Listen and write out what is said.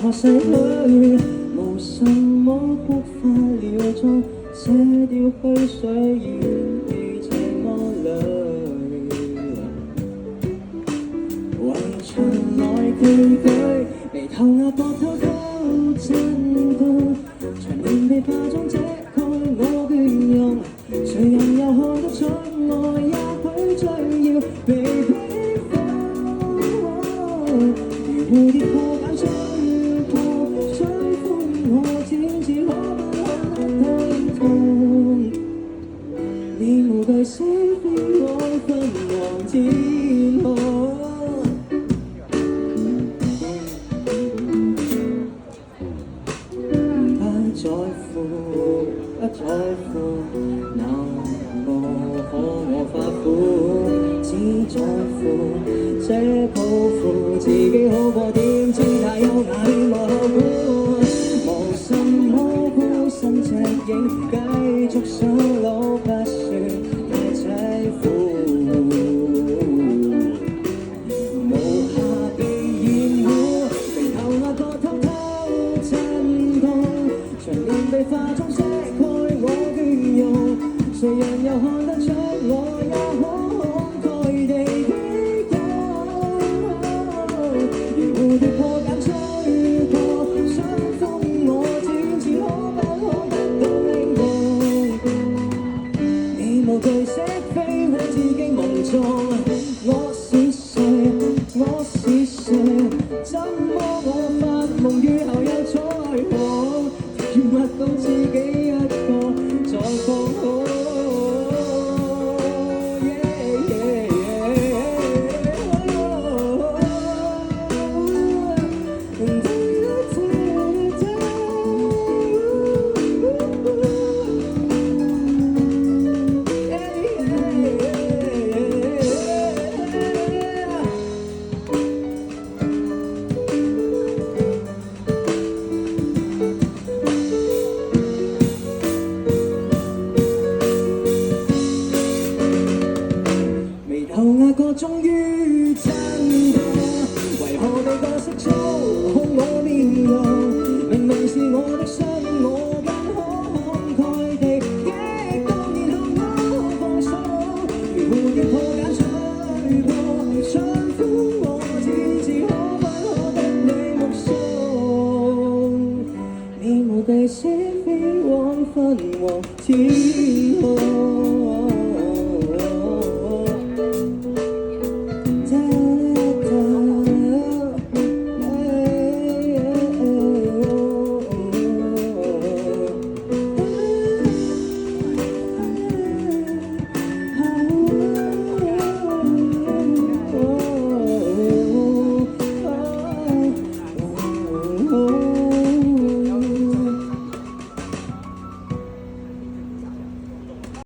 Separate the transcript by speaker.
Speaker 1: 何逝去，無什麼哭花了妝，捨掉去水願意這麼累，圍牆內寄居，眉頭額膊偷偷震動，長年被化妝遮蓋我倦容，誰人又看得出我也許將要被逼瘋，如蝴蝶破繭吹破吹風，我漸至可不可得痛，你無懼死飛往昏黃天空，不在乎那個可我發苦，只在乎這抱負自己好過點知太優雅變無後顧，無什麼孤身赤影繼續上路不算太凄苦，無暇被厭惡，眉頭額角偷偷震動，長年被化妝遮蓋我倦容，誰人又看得出我也可慷慨地激動，如蝴蝶破繭吹過傷風，我漸至可不可得到英雄，你無懼識飛往自己夢中，我是誰？我是誰？怎麼我發夢雨後有彩虹，甜蜜到自己一個在放空。眉頭額角終於震過，為何被角色操控我面容？明明是我的傷，我更可慷慨地激動，然後我放鬆，如蝴蝶破繭吹過傷風，我只知可不可得你目送，你無懼死飛往昏黃天空。